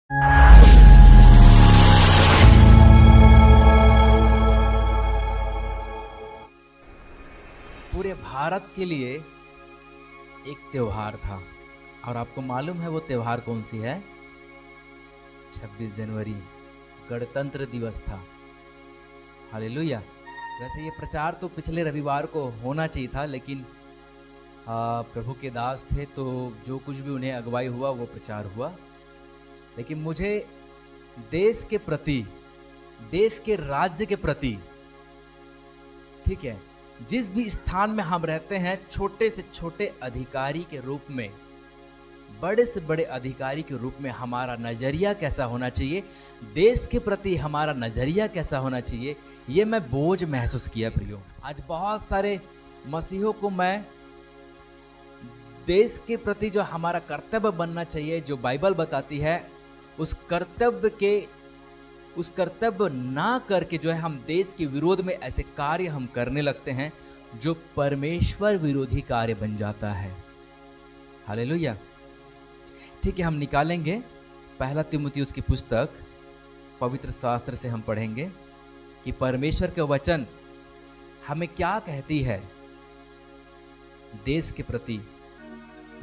पूरे भारत के लिए एक त्योहार था और आपको मालूम है वो त्योहार कौन सी है? 26 जनवरी गणतंत्र दिवस था। हालेलुया। वैसे ये प्रचार तो पिछले रविवार को होना चाहिए था, लेकिन प्रभु के दास थे तो जो कुछ भी उन्हें अगुवाई हुआ वो प्रचार हुआ। लेकिन मुझे देश के प्रति, देश के राज्य के प्रति, ठीक है, जिस भी स्थान में हम रहते हैं, छोटे से छोटे अधिकारी के रूप में, बड़े से बड़े अधिकारी के रूप में हमारा नजरिया कैसा होना चाहिए, देश के प्रति हमारा नजरिया कैसा होना चाहिए, ये मैं बोझ महसूस किया प्रियो। आज बहुत सारे मसीहों को मैं देश के प्रति जो हमारा कर्तव्य बनना चाहिए, जो बाइबल बताती है, उस कर्तव्य ना करके जो है हम देश के विरोध में ऐसे कार्य हम करने लगते हैं जो परमेश्वर विरोधी कार्य बन जाता है। हालेलुया। ठीक है, हम निकालेंगे पहला तीमुथियुस की पुस्तक, पवित्र शास्त्र से हम पढ़ेंगे कि परमेश्वर के वचन हमें क्या कहती है देश के प्रति,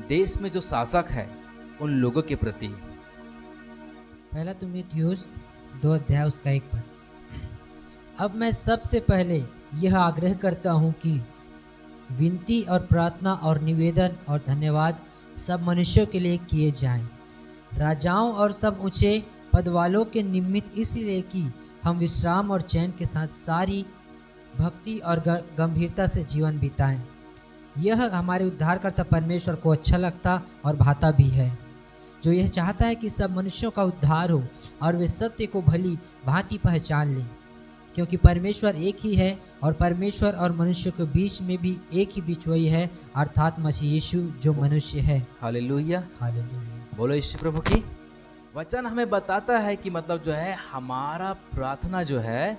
देश में जो शासक है उन लोगों के प्रति। पहला तीमुथियुस 2 अध्याय उसका 1 पद। अब मैं सबसे पहले यह आग्रह करता हूँ कि विनती और प्रार्थना और निवेदन और धन्यवाद सब मनुष्यों के लिए किए जाएं, राजाओं और सब ऊंचे पद वालों के निमित्त, इसलिए कि हम विश्राम और चैन के साथ सारी भक्ति और गंभीरता से जीवन बिताएं। यह हमारे उद्धारकर्ता परमेश्वर को अच्छा लगता और भाता भी है, जो यह चाहता है कि सब मनुष्यों का उद्धार हो और वे सत्य को भली भांति पहचान लें, क्योंकि परमेश्वर एक ही है और परमेश्वर और मनुष्य के बीच में भी एक ही बिचवई है, अर्थात मसीह यीशु जो मनुष्य है। Hallelujah, hallelujah. बोलो यीशु प्रभु की। वचन हमें बताता है कि मतलब जो है हमारा प्रार्थना जो है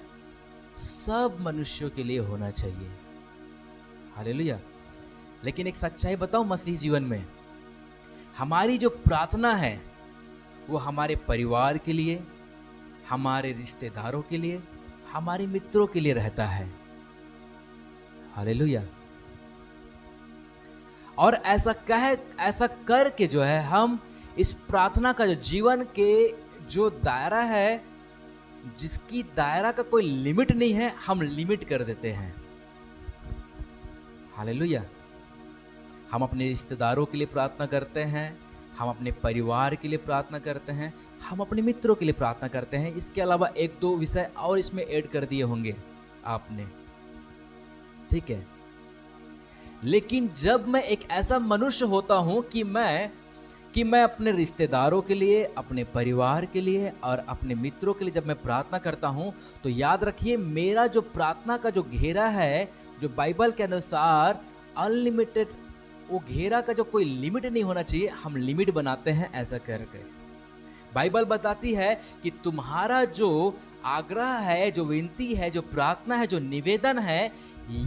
सब मनुष्यों के लिए होना चाहिए। हालेलुया। लेकिन एक सच्चाई बताऊं, मसीह जीवन में हमारी जो प्रार्थना है वो हमारे परिवार के लिए, हमारे रिश्तेदारों के लिए, हमारे मित्रों के लिए रहता है। हालेलुया। और ऐसा करके जो है हम इस प्रार्थना का जो जीवन के जो दायरा है, जिसकी दायरा का कोई लिमिट नहीं है, हम लिमिट कर देते हैं। हालेलुया। हम अपने रिश्तेदारों के लिए प्रार्थना करते हैं, हम अपने परिवार के लिए प्रार्थना करते हैं, हम अपने मित्रों के लिए प्रार्थना करते हैं। इसके अलावा 1-2 विषय और इसमें ऐड कर दिए होंगे आपने, ठीक है। लेकिन जब मैं एक ऐसा मनुष्य होता हूं कि मैं अपने रिश्तेदारों के लिए, अपने परिवार के लिए और अपने मित्रों के लिए जब मैं प्रार्थना करता हूं, तो याद रखिए मेरा जो प्रार्थना का जो घेरा है, जो बाइबल के अनुसार अनलिमिटेड, वो घेरा का जो कोई लिमिट नहीं होना चाहिए, हम लिमिट बनाते हैं ऐसा करके। बाइबल बताती है कि तुम्हारा जो आग्रह है, जो विनती है, जो प्रार्थना है, जो निवेदन है,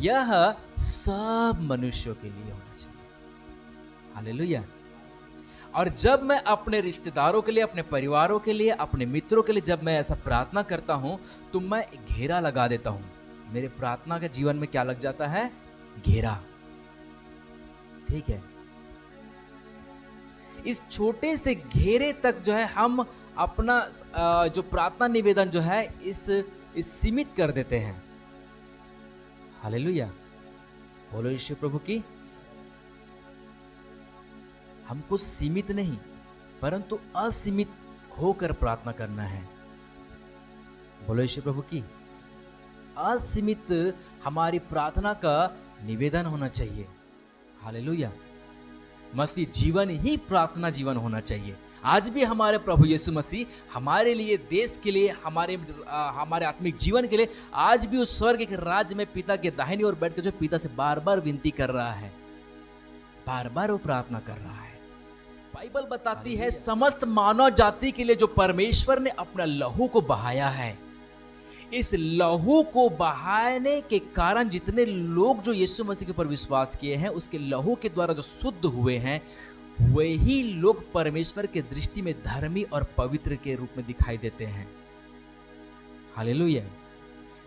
यह सब मनुष्यों के लिए होना चाहिए। हालेलुया। और जब मैं अपने रिश्तेदारों के लिए, अपने परिवारों के लिए, अपने मित्रों के लिए जब मैं ऐसा प्रार्थना करता हूं, तो मैं घेरा लगा देता हूं। मेरे प्रार्थना के जीवन में क्या लग जाता है? घेरा, ठीक है। इस छोटे से घेरे तक जो है हम अपना जो प्रार्थना निवेदन जो है इस सीमित कर देते हैं। हालेलुया। बोलो यीशु प्रभु की। हमको सीमित नहीं परंतु असीमित होकर प्रार्थना करना है। बोलो यीशु प्रभु की। असीमित हमारी प्रार्थना का निवेदन होना चाहिए। हालेलुया। मसीह जीवन ही प्रार्थना जीवन होना चाहिए। आज भी हमारे प्रभु यीशु मसीह हमारे लिए, देश के लिए, हमारे आत्मिक जीवन के लिए आज भी उस स्वर्ग के राज्य में पिता के दाहिनी ओर बैठ कर जो पिता से बार बार विनती कर रहा है, बार बार वो प्रार्थना कर रहा है। बाइबल बताती है समस्त मानव जाति के लिए जो परमेश्वर ने अपना लहू को बहाया है, इस लहू को बहाने के कारण जितने लोग जो यीशु मसीह के ऊपर विश्वास किए हैं, उसके लहू के द्वारा जो शुद्ध हुए हैं, वही लोग परमेश्वर के दृष्टि में धर्मी और पवित्र के रूप में दिखाई देते हैं। हालेलुया।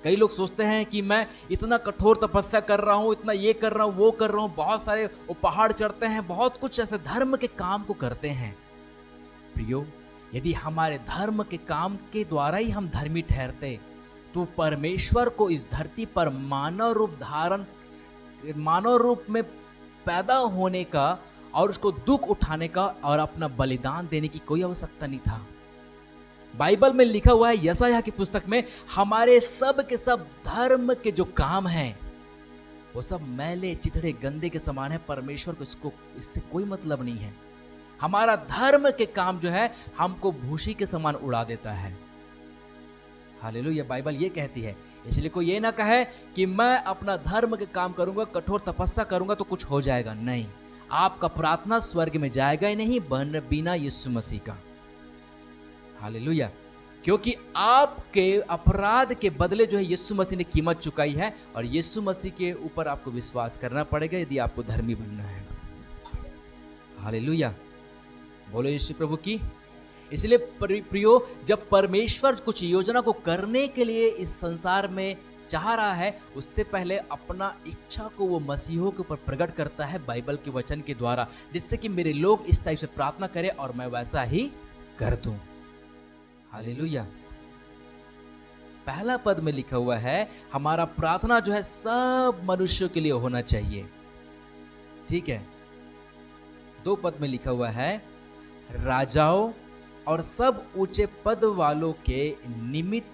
कई लोग सोचते हैं कि मैं इतना कठोर तपस्या कर रहा हूं, इतना ये कर रहा हूं, वो कर रहा हूं, बहुत सारे वो पहाड़ चढ़ते हैं, बहुत कुछ ऐसे धर्म के काम को करते हैं। प्रियो, यदि हमारे धर्म के काम के द्वारा ही हम धर्मी ठहरते तो परमेश्वर को इस धरती पर मानव रूप में पैदा होने का और उसको दुख उठाने का और अपना बलिदान देने की कोई आवश्यकता नहीं था। बाइबल में लिखा हुआ है यशायाह की पुस्तक में, हमारे सब के सब धर्म के जो काम हैं वो सब मैले चिथड़े गंदे के समान है। परमेश्वर को इससे कोई मतलब नहीं है। हमारा धर्म के काम जो है हमको भूसी के समान उड़ा देता है। हालेलुया। बाइबल ये कहती है, इसलिए कोई ये ना कहे कि मैं अपना धर्म के काम करूंगा, कठोर तपस्या करूंगा तो कुछ हो जाएगा। नहीं, आपका प्रार्थना स्वर्ग में जाएगा ही नहीं बिना यीशु मसीह का। हालेलुया। क्योंकि आपके अपराध के बदले जो है यीशु मसीह ने कीमत चुकाई है और यीशु मसीह के ऊपर आपको विश्वास करना पड़ेगा यदि आपको धर्मी बनना है। हालेलुया। बोलो यीशु प्रभु की। इसलिए प्रियो, जब परमेश्वर कुछ योजना को करने के लिए इस संसार में चाह रहा है, उससे पहले अपना इच्छा को वो मसीहों के ऊपर प्रकट करता है बाइबल के वचन के द्वारा, जिससे कि मेरे लोग इस टाइप से प्रार्थना करें और मैं वैसा ही कर दूं। हालेलुया। पहला पद में लिखा हुआ है हमारा प्रार्थना जो है सब मनुष्यों के लिए होना चाहिए। ठीक है। 2 पद में लिखा हुआ है राजाओं और सब ऊंचे पद वालों के निमित्त,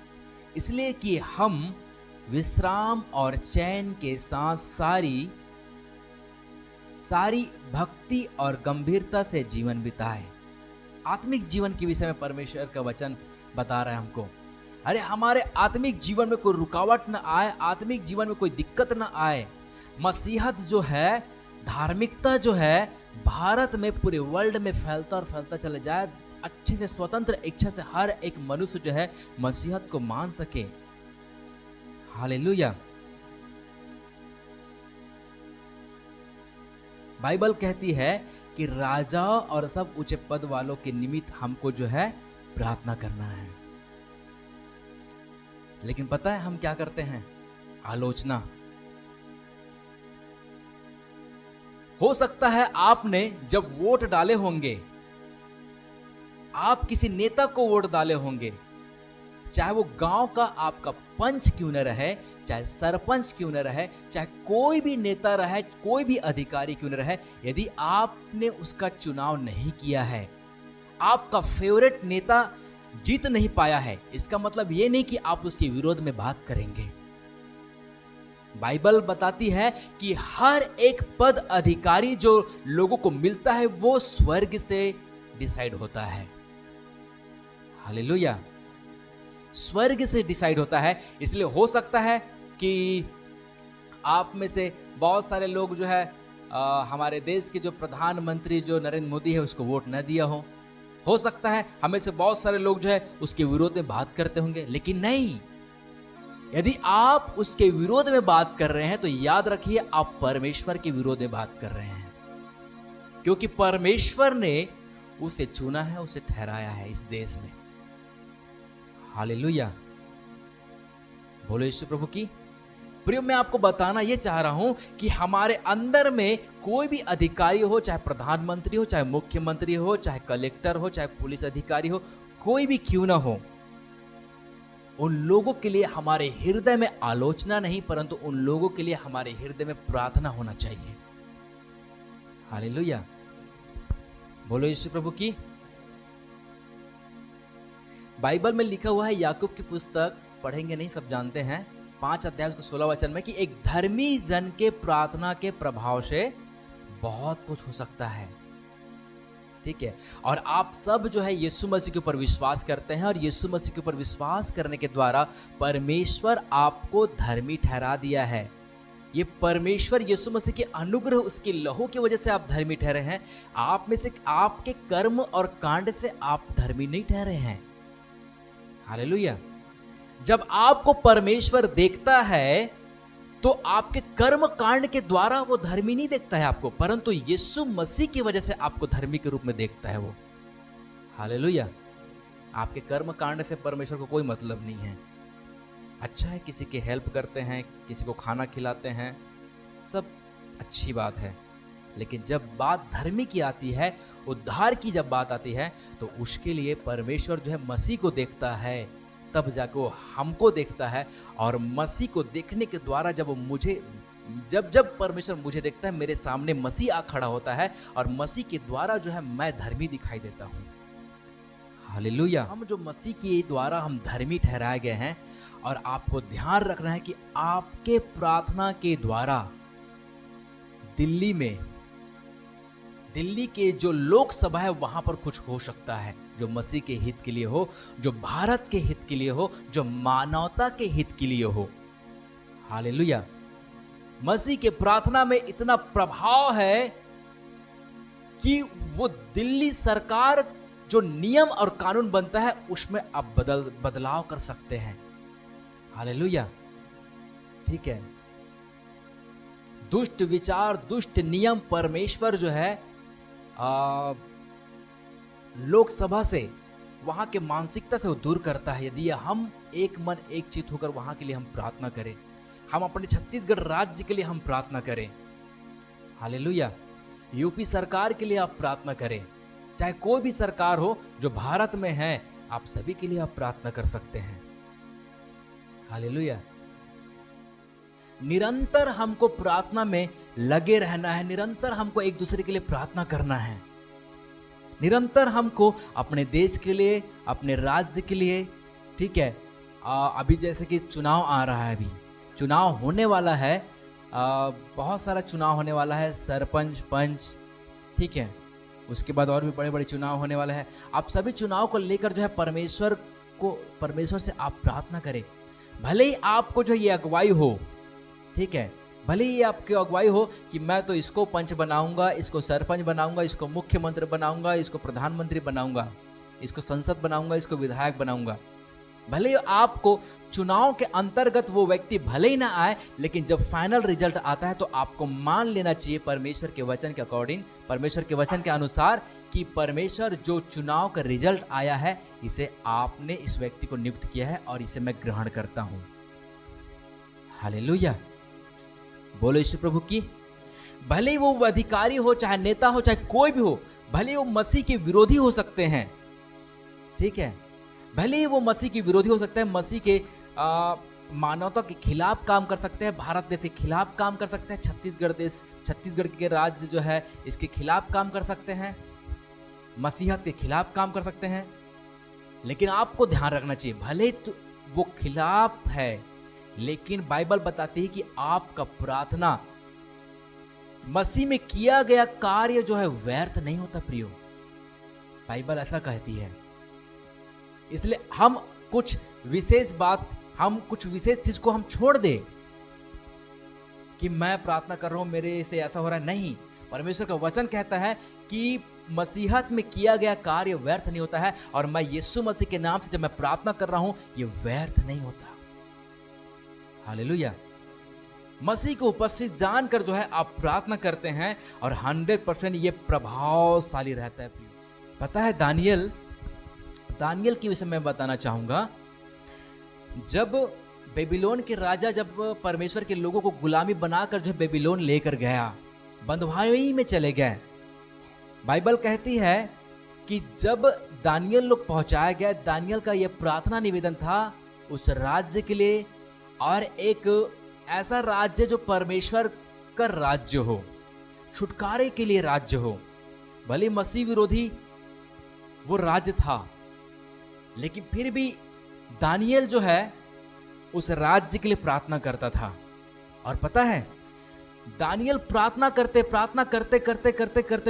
इसलिए कि हम विश्राम और चैन के साथ सारी भक्ति और गंभीरता से जीवन बिताए। आत्मिक जीवन के विषय में परमेश्वर का वचन बता रहा है हमको। अरे हमारे आत्मिक जीवन में कोई रुकावट ना आए, आत्मिक जीवन में कोई दिक्कत ना आए। मसीहत जो है, धार्मिकता जो है भारत में पूरे वर्ल्ड में फैलता और फैलता चले जाए, अच्छे से स्वतंत्र इच्छा से हर एक मनुष्य जो है मसीहत को मान सके। हालेलुया। बाइबल कहती है कि राजाओं और सब ऊंचे पद वालों के निमित्त हमको जो है प्रार्थना करना है। लेकिन पता है हम क्या करते हैं? आलोचना। हो सकता है आपने जब वोट डाले होंगे, आप किसी नेता को वोट डाले होंगे, चाहे वो गांव का आपका पंच क्यों न रहे, चाहे सरपंच क्यों न रहे, चाहे कोई भी नेता रहे, कोई भी अधिकारी क्यों न रहे, यदि आपने उसका चुनाव नहीं किया है, आपका फेवरेट नेता जीत नहीं पाया है, इसका मतलब ये नहीं कि आप उसके विरोध में बात करेंगे। बाइबल बताती है कि हर एक पद अधिकारी जो लोगों को मिलता है वो स्वर्ग से डिसाइड होता है। हालेलुया। स्वर्ग से डिसाइड होता है। इसलिए हो सकता है कि आप में से बहुत सारे लोग जो है हमारे देश के जो प्रधानमंत्री जो नरेंद्र मोदी है उसको वोट न दिया हो सकता है हमें से बहुत सारे लोग जो है उसके विरोध में बात करते होंगे, लेकिन नहीं, यदि आप उसके विरोध में बात कर रहे हैं तो याद रखिए आप परमेश्वर के विरोध में बात कर रहे हैं, क्योंकि परमेश्वर ने उसे चुना है, उसे ठहराया है इस देश में। हालेलुया। बोलो यीशु प्रभु की। प्रिय, मैं आपको बताना ये चाह रहा हूं कि हमारे अंदर में कोई भी अधिकारी हो, चाहे प्रधानमंत्री हो, चाहे मुख्यमंत्री हो, चाहे कलेक्टर हो, चाहे पुलिस अधिकारी हो, कोई भी क्यों ना हो, उन लोगों के लिए हमारे हृदय में आलोचना नहीं, परंतु उन लोगों के लिए हमारे हृदय में प्रार्थना होना चाहिए। हालेलुया। बोलो यीशु प्रभु की। बाइबल में लिखा हुआ है, याकूब की पुस्तक पढ़ेंगे नहीं, सब जानते हैं, 5 अध्याय उसके 16 वचन में, कि एक धर्मी जन के प्रार्थना के प्रभाव से बहुत कुछ हो सकता है। ठीक है। और आप सब जो है यीशु मसीह के ऊपर विश्वास करते हैं और यीशु मसीह के ऊपर विश्वास करने के द्वारा परमेश्वर आपको धर्मी ठहरा दिया है। ये परमेश्वर यीशु मसीह के अनुग्रह, उसके लहू की वजह से आप धर्मी ठहरे हैं। आप में से आपके कर्म और कांड से आप धर्मी नहीं ठहरे हैं। हालेलुया। जब आपको परमेश्वर देखता है तो आपके कर्म कांड के द्वारा वो धर्मी नहीं देखता है आपको, परंतु यीशु मसीह की वजह से आपको धर्मी के रूप में देखता है वो। हालेलुया। आपके कर्म कांड से परमेश्वर को कोई मतलब नहीं है। अच्छा है, किसी की हेल्प करते हैं, किसी को खाना खिलाते हैं, सब अच्छी बात है, लेकिन जब बात धर्मी की आती है, उद्धार की जब बात आती है, तो उसके लिए परमेश्वर जो है मसीह को देखता है, तब जाके वो हमको देखता है। और मसीह को देखने के द्वारा जब परमेश्वर मुझे देखता है, मेरे सामने मसीह आ खड़ा होता है और मसीह के द्वारा जो है मैं धर्मी दिखाई देता हूँ। हालेलुया। हम जो मसीह के द्वारा हम धर्मी ठहराए गए हैं, और आपको ध्यान रखना है कि आपके प्रार्थना के द्वारा दिल्ली के जो लोकसभा है वहां पर कुछ हो सकता है, जो मसीह के हित के लिए हो, जो भारत के हित के लिए हो, जो मानवता के हित के लिए हो। हालेलुया। मसीह के प्रार्थना में इतना प्रभाव है कि वो दिल्ली सरकार जो नियम और कानून बनता है उसमें आप बदलाव कर सकते हैं। हालेलुया। ठीक है। दुष्ट विचार, दुष्ट नियम परमेश्वर जो है लोकसभा से, वहां के मानसिकता से वो दूर करता है, यदि हम एक मन एक चित होकर वहां के लिए हम प्रार्थना करें, हम अपने छत्तीसगढ़ राज्य के लिए हम प्रार्थना करें। हालेलुया। यूपी सरकार के लिए आप प्रार्थना करें, चाहे कोई भी सरकार हो जो भारत में है, आप सभी के लिए आप प्रार्थना कर सकते हैं। हालेलुया। निरंतर हमको प्रार्थना में लगे रहना है, निरंतर हमको एक दूसरे के लिए प्रार्थना करना है, निरंतर हमको अपने देश के लिए, अपने राज्य के लिए। ठीक है। अभी जैसे कि चुनाव आ रहा है, अभी चुनाव होने वाला है, बहुत सारा चुनाव होने वाला है, सरपंच, पंच, ठीक है, उसके बाद और भी बड़े बड़े चुनाव होने वाले हैं। आप सभी चुनाव को लेकर जो है परमेश्वर से आप प्रार्थना करें। भले ही आपको जो ये अगुवाई हो, ठीक है, भले ही आपकी अगुवाई हो कि मैं तो इसको पंच बनाऊंगा, इसको सरपंच बनाऊंगा, इसको मुख्यमंत्री बनाऊंगा, इसको प्रधानमंत्री बनाऊंगा, इसको संसद बनाऊंगा, इसको विधायक बनाऊंगा। भले ही आपको चुनाव के अंतर्गत वो व्यक्ति भले ही ना आए, लेकिन जब फाइनल रिजल्ट आता है तो आपको मान लेना चाहिए परमेश्वर के वचन के अकॉर्डिंग, परमेश्वर के वचन के अनुसार, कि परमेश्वर जो चुनाव का रिजल्ट आया है, इसे आपने इस व्यक्ति को नियुक्त किया है और इसे मैं ग्रहण करता हूं। हालेलुया। बोलो यीशु प्रभु की। भले ही वो अधिकारी हो, चाहे नेता हो, चाहे कोई भी हो, भले वो मसीह के विरोधी हो सकते हैं, ठीक है, भले ही वो मसीह के विरोधी हो सकते हैं, मसीह के मानवता के खिलाफ काम कर सकते हैं, भारत देश के खिलाफ काम कर सकते हैं, छत्तीसगढ़ के राज्य जो है इसके खिलाफ काम कर सकते हैं, मसीहत के खिलाफ काम कर सकते हैं। लेकिन आपको ध्यान रखना चाहिए, भले तो वो खिलाफ है, लेकिन बाइबल बताती है कि आपका प्रार्थना, मसीह में किया गया कार्य जो है व्यर्थ नहीं होता प्रियो, बाइबल ऐसा कहती है। इसलिए हम कुछ विशेष चीज को हम छोड़ दे कि मैं प्रार्थना कर रहा हूं, मेरे से ऐसा हो रहा है, नहीं। परमेश्वर का वचन कहता है कि मसीहत में किया गया कार्य व्यर्थ नहीं होता है, और मैं यीशु मसीह के नाम से जब मैं प्रार्थना कर रहा हूं, ये व्यर्थ नहीं होता। हालेलुया। मसीह को उपस्थित जानकर जो है आप प्रार्थना करते हैं और 100% ये प्रभावशाली रहता है। पता है दानियल के विषय में बताना चाहूंगा। जब बेबीलोन के राजा जब परमेश्वर के लोगों को गुलामी बनाकर जो बेबीलोन लेकर गया, बंधुआई में चले गए, बाइबल कहती है कि जब दानियल लोग पहुंचाया गया, दानियल का यह प्रार्थना निवेदन था उस राज्य के लिए, और एक ऐसा राज्य जो परमेश्वर का राज्य हो, छुटकारे के लिए राज्य हो। भले मसीह विरोधी वो राज्य था, लेकिन फिर भी दानियल जो है उस राज्य के लिए प्रार्थना करता था। और पता है दानियल प्रार्थना करते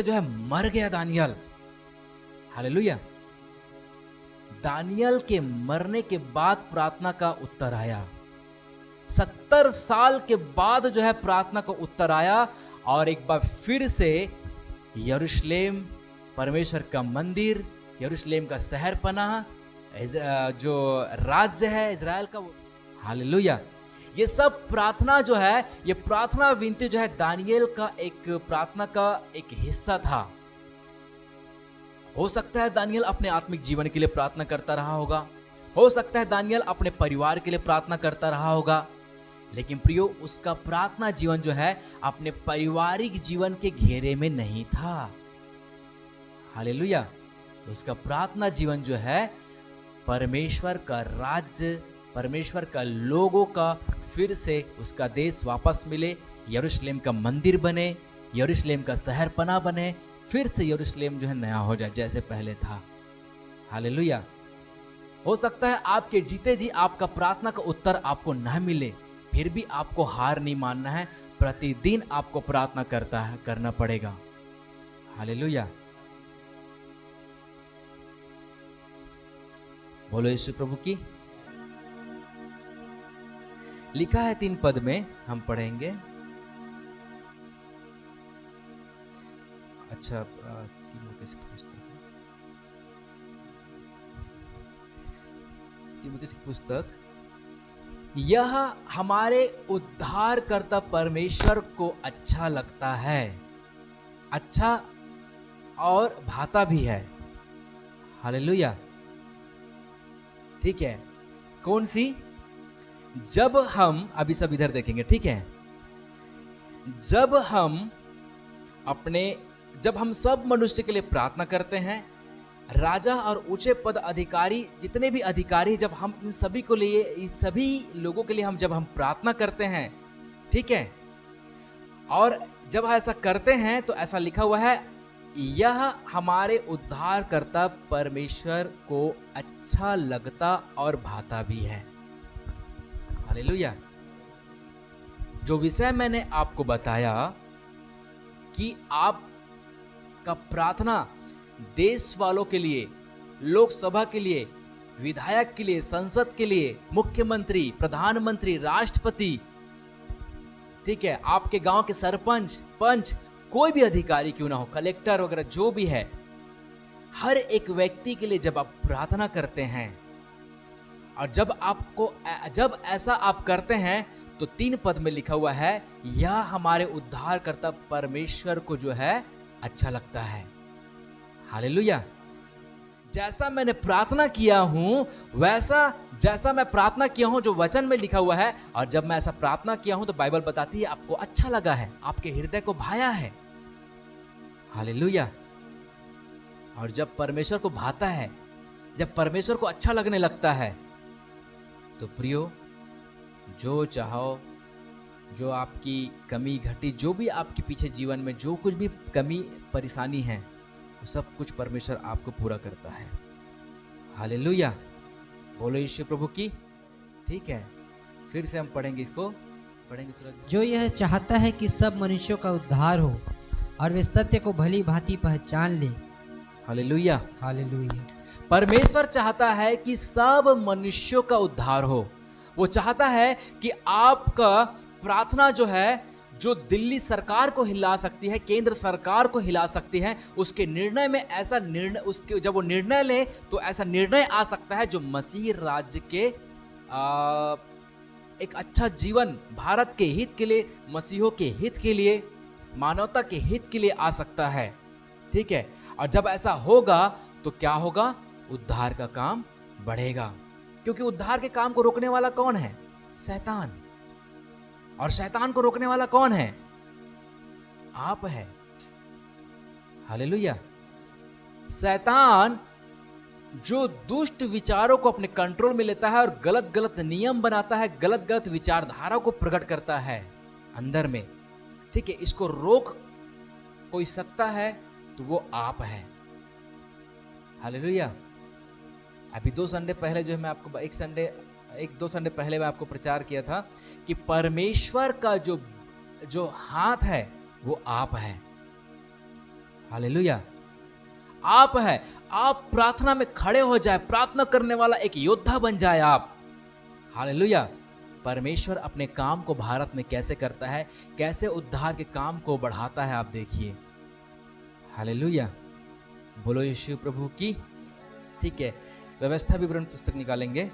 जो है मर गया दानियल। हालेलुया। दानियल के मरने के बाद प्रार्थना का उत्तर आया, 70 साल के बाद जो है प्रार्थना का उत्तर आया, और एक बार फिर से यरूशलेम, परमेश्वर का मंदिर, यरूशलेम का शहर पनाह, जो राज्य है इजराइल का, वो, हालेलुया, ये सब प्रार्थना जो है, ये प्रार्थना विनती जो है दानियेल का एक प्रार्थना का एक हिस्सा था। हो सकता है दानियेल अपने आत्मिक जीवन के लिए प्रार्थना करता रहा होगा, हो सकता है दानियेल अपने परिवार के लिए प्रार्थना करता रहा होगा, लेकिन प्रियो उसका प्रार्थना जीवन जो है अपने पारिवारिक जीवन के घेरे में नहीं था। हालेलुया। उसका प्रार्थना जीवन जो है परमेश्वर का राज्य, परमेश्वर का लोगों का फिर से उसका देश वापस मिले, यरूशलेम का मंदिर बने, यरूशलेम का शहर पना बने, फिर से यरूशलेम जो है नया हो जाए जैसे पहले था। हालेलुया। हो सकता है आपके जीते जी आपका प्रार्थना का उत्तर आपको न मिले, फिर भी आपको हार नहीं मानना है, प्रतिदिन आपको प्रार्थना करना पड़ेगा। हालेलुया। बोलो यीशु प्रभु की। लिखा है 3 पद में, हम पढ़ेंगे। अच्छा, तीमुथियुस की पुस्तक, यह हमारे उद्धारकर्ता परमेश्वर को अच्छा लगता है, अच्छा और भाता भी है। हालेलुया। ठीक है, कौन सी? जब हम, अभी सब इधर देखेंगे, ठीक है, जब हम सब मनुष्य के लिए प्रार्थना करते हैं, राजा और ऊंचे पद अधिकारी, जितने भी अधिकारी, जब हम इन सभी को लिए, इस सभी लोगों के लिए जब हम प्रार्थना करते हैं, ठीक है, और जब ऐसा करते हैं तो ऐसा लिखा हुआ है, यह हमारे उद्धारकर्ता परमेश्वर को अच्छा लगता और भाता भी है। हालेलुया। जो विषय मैंने आपको बताया कि आपका प्रार्थना देश वालों के लिए, लोकसभा के लिए, विधायक के लिए, संसद के लिए, मुख्यमंत्री, प्रधानमंत्री, राष्ट्रपति, ठीक है, आपके गांव के सरपंच, पंच, कोई भी अधिकारी क्यों ना हो, कलेक्टर वगैरह जो भी है, हर एक व्यक्ति के लिए जब आप प्रार्थना करते हैं और जब ऐसा आप करते हैं तो 3 पद में लिखा हुआ है, यह हमारे उद्धारकर्ता परमेश्वर को जो है अच्छा लगता है। हालेलुया। जैसा मैंने प्रार्थना किया हूं, वैसा जैसा मैं प्रार्थना किया हूं जो वचन में लिखा हुआ है, और जब मैं ऐसा प्रार्थना किया हूं तो बाइबल बताती है आपको अच्छा लगा है, आपके हृदय को भाया है। हालेलुया। और जब परमेश्वर को भाता है, जब परमेश्वर को अच्छा लगने लगता है, तो प्रियो, जो चाहो, जो आपकी कमी घटी, जो भी आपके पीछे जीवन में जो कुछ भी कमी परेशानी है, वो सब कुछ परमेश्वर आपको पूरा करता है। हालेलुया। बोलो यीशु प्रभु की। ठीक है, फिर से हम पढ़ेंगे इसको, पढ़ेंगे। जो यह चाहता है कि सब मनुष्यों का उद्धार हो और वे सत्य को भली भांति पहचान ले। हालेलुया। हालेलुया। परमेश्वर चाहता है कि सब मनुष्यों का उद्धार हो। वो चाहता है कि आपका प्रार्थना जो है, जो दिल्ली सरकार को हिला सकती है, केंद्र सरकार को हिला सकती है, उसके निर्णय में ऐसा निर्णय, उसके जब वो निर्णय ले तो ऐसा निर्णय आ सकता है जो मसीह राज्य के एक अच्छा जीवन, भारत के हित के लिए, मसीहों के हित के लिए, मानवता के हित के लिए आ सकता है। ठीक है, और जब ऐसा होगा तो क्या होगा? उद्धार का काम बढ़ेगा, क्योंकि उद्धार के काम को रोकने वाला कौन है? शैतान। और शैतान को रोकने वाला कौन है? आप है। हालेलुया। शैतान जो दुष्ट विचारों को अपने कंट्रोल में लेता है और गलत गलत नियम बनाता है, गलत गलत विचारधारा को प्रकट करता है अंदर में, ठीक है, इसको रोक कोई सकता है तो वो आप है। हालेलुया। अभी 2 संडे पहले जो है मैं आपको एक दो संडे पहले मैं आपको प्रचार किया था कि परमेश्वर का जो हाथ है वो आप है। हालेलुया। आप है। आप प्रार्थना में खड़े हो जाए, प्रार्थना करने वाला एक योद्धा बन जाए आप। हालेलुया। परमेश्वर अपने काम को भारत में कैसे करता है, कैसे उद्धार के काम को बढ़ाता है, आप देखिए। हालेलुया। बोलो यीशु प्रभु की। ठीक है, व्यवस्था विवरण पुस्तक निकालेंगे,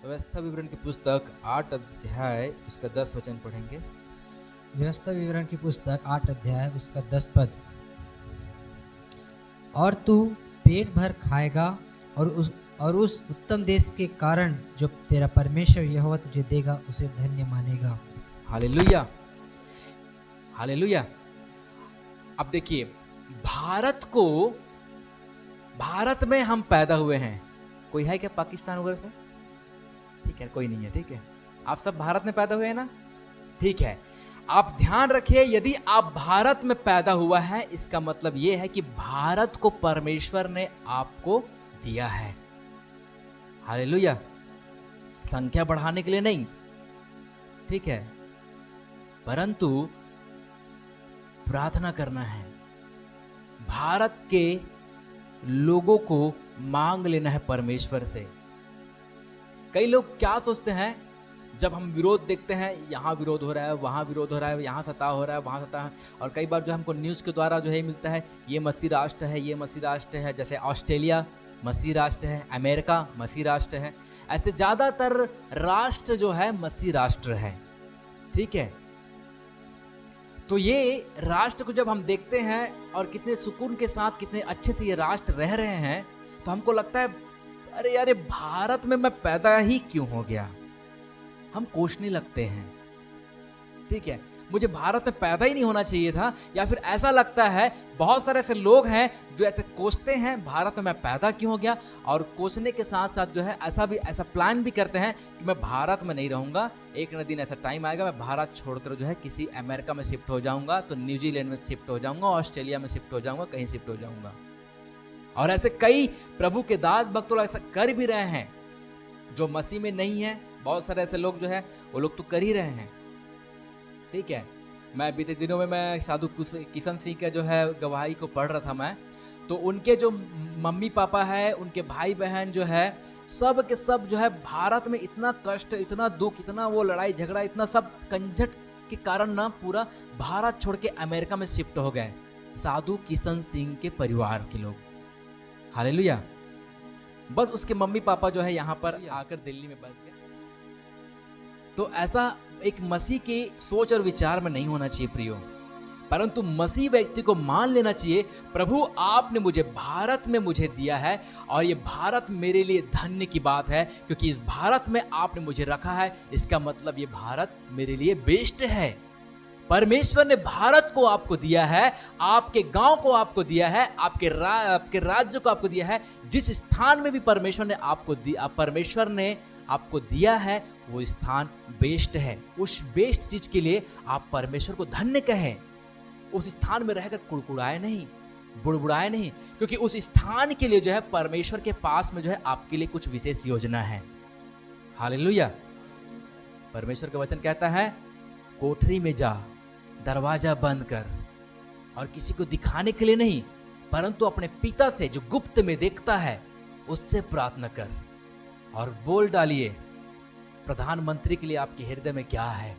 व्यवस्था विवरण की पुस्तक 8 अध्याय उसका 10 वचन पढ़ेंगे। व्यवस्था विवरण की पुस्तक 8 अध्याय उसका 10 पद। और तू पेट भर खाएगा और उस उत्तम देश के कारण जो तेरा परमेश्वर यहोवा तुझे देगा उसे धन्य मानेगा। Hallelujah, hallelujah. अब देखिए, भारत में हम पैदा हुए हैं। कोई है क्या पाकिस्तान वगैरह से? ठीक है, कोई नहीं है। ठीक है, आप सब भारत में पैदा हुए हैं ना? ठीक है, आप ध्यान रखिए, यदि आप भारत में पैदा हुआ है, इसका मतलब यह है कि भारत को परमेश्वर ने आपको दिया है। हालेलुया। संख्या बढ़ाने के लिए नहीं, ठीक है, परंतु प्रार्थना करना है। भारत के लोगों को मांग लेना है परमेश्वर से। कई लोग क्या सोचते हैं, जब हम विरोध देखते हैं, यहाँ विरोध हो रहा है, वहाँ विरोध हो रहा है, यहाँ सताव हो रहा है, वहाँ सताव, और कई बार जो हमको न्यूज़ के द्वारा जो है मिलता है, ये मसीह राष्ट्र है, ये मसीह राष्ट्र है, जैसे ऑस्ट्रेलिया मसीह राष्ट्र है, अमेरिका मसीह राष्ट्र है, ऐसे ज़्यादातर राष्ट्र जो है मसीह राष्ट्र है। ठीक है, तो ये राष्ट्र को जब हम देखते हैं और कितने सुकून के साथ, कितने अच्छे से ये राष्ट्र रह रहे हैं, तो हमको लगता है अरे यार, भारत में मैं पैदा ही क्यों हो गया। हम कोसने लगते हैं। ठीक है, मुझे भारत में पैदा ही नहीं होना चाहिए था, या फिर ऐसा लगता है, बहुत सारे ऐसे लोग हैं जो ऐसे कोसते हैं भारत में मैं पैदा क्यों हो गया, और कोसने के साथ साथ जो है ऐसा प्लान भी करते हैं कि मैं भारत में नहीं रहूंगा, एक न दिन ऐसा टाइम आएगा मैं भारत छोड़कर जो है किसी अमेरिका में शिफ्ट हो जाऊंगा, तो न्यूजीलैंड में शिफ्ट हो जाऊंगा, ऑस्ट्रेलिया में शिफ्ट हो जाऊंगा, कहीं शिफ्ट हो जाऊंगा। और ऐसे कई प्रभु के दास भक्त लोग ऐसा कर भी रहे हैं जो मसीह में नहीं है। बहुत सारे ऐसे लोग जो है वो लोग तो कर ही रहे हैं। ठीक है, मैं बीते दिनों में मैं साधु किशन सिंह का जो है गवाही को पढ़ रहा था मैं, तो उनके जो मम्मी पापा है, उनके भाई बहन जो है, सब के सब जो है भारत में इतना कष्ट, इतना दुख, इतना वो लड़ाई झगड़ा, इतना सब कंझट के कारण ना पूरा भारत छोड़ के अमेरिका में शिफ्ट हो गए, साधु किशन सिंह के परिवार के लोग। हालेलुया। बस उसके मम्मी पापा जो है यहाँ पर आकर दिल्ली में बस गए। तो ऐसा एक मसीह की सोच और विचार में नहीं होना चाहिए प्रियो, परंतु मसीह व्यक्ति को मान लेना चाहिए, प्रभु आपने मुझे भारत में मुझे दिया है, और ये भारत मेरे लिए धन्य की बात है, क्योंकि इस भारत में आपने मुझे रखा है, इसका मतलब ये भारत मेरे लिए बेस्ट है। परमेश्वर ने भारत को आपको दिया है, आपके गांव को आपको दिया है, आपके राज्य को आपको दिया है। जिस स्थान में भी परमेश्वर ने आपको दिया है, वो स्थान बेस्ट है। उस बेस्ट चीज के लिए आप परमेश्वर को धन्य कहें। उस स्थान में रहकर कुड़कुड़ाए नहीं, बुड़बुड़ाए नहीं, क्योंकि उस स्थान के लिए जो है परमेश्वर के पास में जो है आपके लिए कुछ विशेष योजना है। हालेलुया। परमेश्वर का वचन कहता है, कोठरी में जा, दरवाजा बंद कर, और किसी को दिखाने के लिए नहीं, परंतु अपने पिता से जो गुप्त में देखता है उससे प्रार्थना कर, और बोल डालिए प्रधानमंत्री के लिए आपके हृदय में क्या है,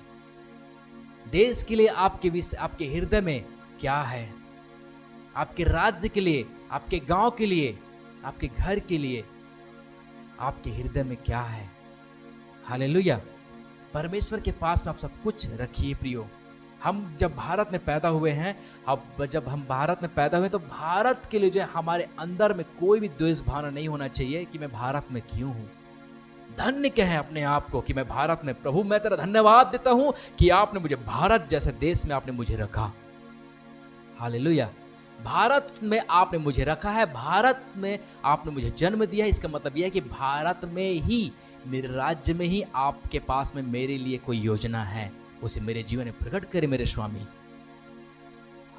देश के लिए आपके हृदय में क्या है, आपके राज्य के लिए, आपके गांव के लिए, आपके घर के लिए आपके हृदय में क्या है। हालेलुया। परमेश्वर के पास में आप सब कुछ रखिए प्रियो। हम जब भारत में पैदा हुए हैं, जब हम भारत में पैदा हुए, तो भारत के लिए जो है हमारे अंदर में कोई भी द्वेष भावना नहीं होना चाहिए कि मैं भारत में क्यों हूं। धन्य कहें अपने आप को कि मैं भारत में, प्रभु मैं तेरा धन्यवाद देता हूं कि आपने मुझे भारत जैसे देश में आपने मुझे रखा। हालेलुया। भारत में आपने मुझे रखा है, भारत में आपने मुझे जन्म दिया है। इसका मतलब यह है कि भारत में ही, मेरे राज्य में ही आपके पास में मेरे लिए कोई योजना है, उसे मेरे जीवन में प्रकट करे मेरे स्वामी।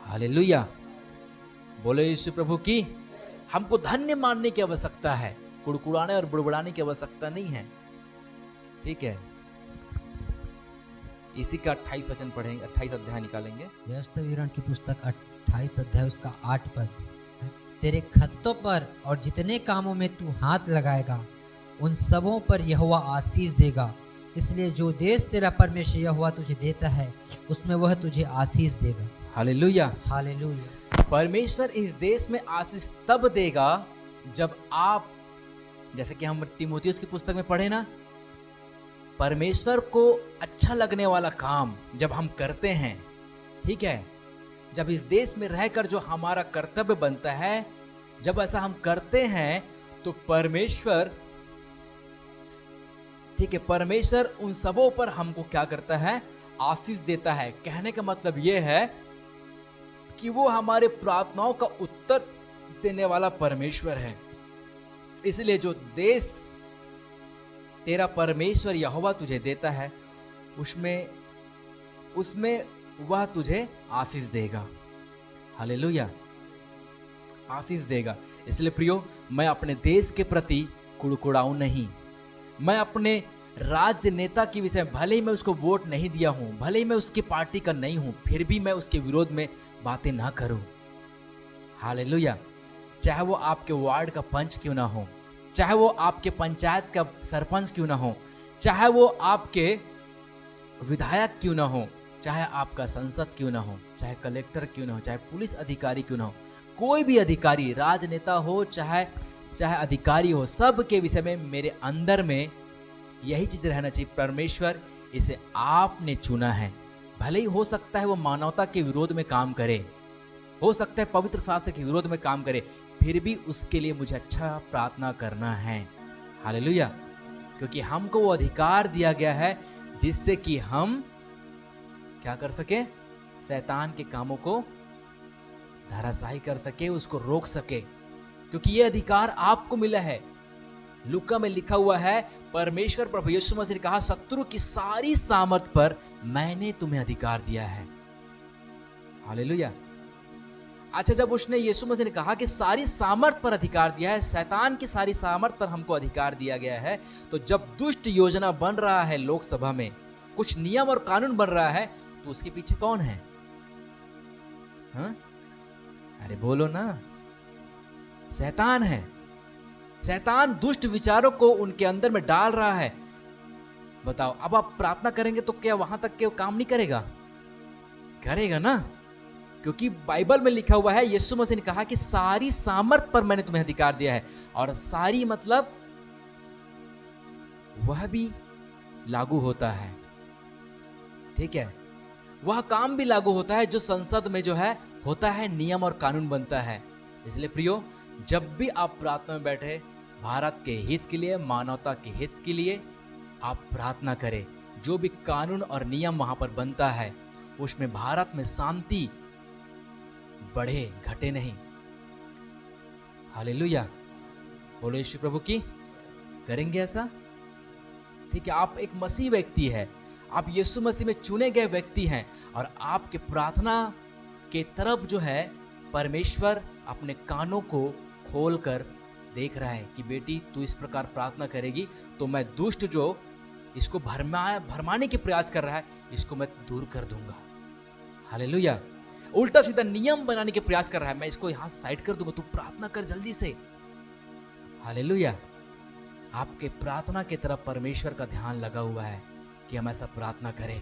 हालेलुया। बोले यीशु प्रभु की। हमको धन्य मानने की आवश्यकता है, कुड़कुड़ाने और बुड़बुड़ाने की आवश्यकता नहीं है। ठीक है, इसी का 28 वचन पढ़ेंगे, 28 अध्याय निकालेंगे। व्यवस्था विवरण की पुस्तक 28 अध्याय उसका 8 पद। तेरे खत्तों पर और जितने कामों में तू हाथ लगाएगा उन सबों पर यहोवा आशीष देगा, इसलिए जो देश तेरा परमेश्वर यहोवा तुझे देता है उसमें वह तुझे आशीष देगा। हालेलुया। हालेलुया। परमेश्वर इस देश में आशीष तब देगा जब आप, जैसे कि हम तीमुथियुस की पुस्तक में पढ़े ना, परमेश्वर को अच्छा लगने वाला काम जब हम करते हैं, ठीक है, जब इस देश में रहकर जो हमारा कर्तव्य बनता है, जब ऐसा हम करते हैं तो परमेश्वर, ठीक है, परमेश्वर उन सबों पर हमको क्या करता है, आशीष देता है। कहने का मतलब यह है कि वो हमारे प्रार्थनाओं का उत्तर देने वाला परमेश्वर है। इसलिए जो देश तेरा परमेश्वर यहोवा तुझे देता है, उसमें वह तुझे आशीष देगा। हालेलुया, आशीष देगा। इसलिए प्रियो, मैं अपने देश के प्रति कुड़कुड़ाऊं नहीं। मैं अपने राज्य नेता के विषय, भले ही मैं उसको वोट नहीं दिया हूं, भले ही मैं उसकी पार्टी का नहीं हूं, फिर भी मैं उसके विरोध में बातें ना करूं। हालेलुया। चाहे वो आपके वार्ड का पंच क्यों ना हो, चाहे वो आपके पंचायत का सरपंच क्यों ना हो, चाहे वो आपके विधायक क्यों ना हो, चाहे आपका संसद क्यों ना हो, चाहे कलेक्टर क्यों ना हो, चाहे पुलिस अधिकारी क्यों ना हो, कोई भी अधिकारी, राजनेता हो चाहे अधिकारी हो, सब के विषय में मेरे अंदर में यही चीज रहना चाहिए, परमेश्वर इसे आपने चुना है। भले ही हो सकता है वो मानवता के विरोध में काम करे, हो सकता है पवित्र शास्त्र के विरोध में काम करे, फिर भी उसके लिए मुझे अच्छा प्रार्थना करना है। हालेलुया। क्योंकि हमको वो अधिकार दिया गया है जिससे कि हम क्या कर सके, शैतान के कामों को धराशायी कर सके, उसको रोक सके, क्योंकि ये अधिकार आपको मिला है। लूका में लिखा हुआ है, परमेश्वर प्रभु यीशु मसीह ने कहा, शत्रु की सारी सामर्थ पर मैंने तुम्हें अधिकार दिया है। हालेलुया। अच्छा, जब उसने यीशु मसीह ने कहा कि सारी सामर्थ पर अधिकार दिया है, शैतान की सारी सामर्थ पर हमको अधिकार दिया गया है, तो जब दुष्ट योजना बन रहा है लोकसभा में, कुछ नियम और कानून बन रहा है, तो उसके पीछे कौन है? हाँ? अरे बोलो ना, शैतान है। शैतान दुष्ट विचारों को उनके अंदर में डाल रहा है। बताओ, अब आप प्रार्थना करेंगे तो क्या वहां तक के काम नहीं करेगा? करेगा ना, क्योंकि बाइबल में लिखा हुआ है, यीशु मसीह ने कहा कि सारी सामर्थ पर मैंने तुम्हें अधिकार दिया है। और सारी मतलब वह भी लागू होता है, ठीक है, वह काम भी लागू होता है जो संसद में जो है होता है, नियम और कानून बनता है। इसलिए प्रियो, जब भी आप प्रार्थना में बैठे, भारत के हित के लिए, मानवता के हित के लिए आप प्रार्थना करें। जो भी कानून और नियम वहां पर बनता है, उसमें भारत में शांति बढ़े, घटे नहीं। हालेलुया। बोलो यीशु प्रभु की। करेंगे ऐसा? ठीक है, आप एक मसीह व्यक्ति है, आप यीशु मसीह में चुने गए व्यक्ति हैं, और आपके प्रार्थना के तरफ जो है परमेश्वर अपने कानों को खोल कर देख रहा है कि बेटी, तू इस प्रकार प्रार्थना करेगी तो मैं दुष्ट जो इसको भरमाने के प्रयास कर रहा है, इसको मैं दूर कर दूंगा। हालेलुया। उल्टा सीधा नियम बनाने के प्रयास कर रहा है, मैं इसको यहां साइड कर दूंगा, तू प्रार्थना कर जल्दी से। हालेलुया। आपके प्रार्थना की तरफ परमेश्वर का ध्यान लगा हुआ है कि हम ऐसा प्रार्थना करें।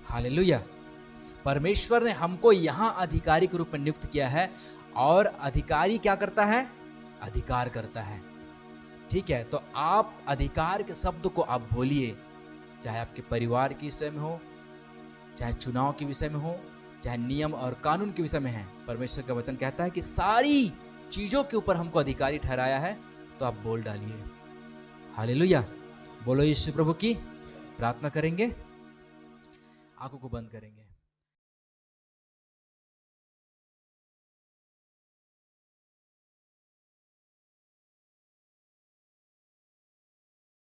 हालेलुया। परमेश्वर ने हमको यहां अधिकारी के रूप में नियुक्त किया है, और अधिकारी क्या करता है? अधिकार करता है। ठीक है, तो आप अधिकार के शब्द को आप बोलिए, चाहे आपके परिवार के विषय में हो, चाहे चुनाव के विषय में हो, चाहे नियम और कानून के विषय में है। परमेश्वर का वचन कहता है कि सारी चीजों के ऊपर हमको अधिकारी ठहराया है, तो आप बोल डालिए। हालेलुया। बोलो यीशु प्रभु की। प्रार्थना करेंगे, आंखों को बंद करेंगे।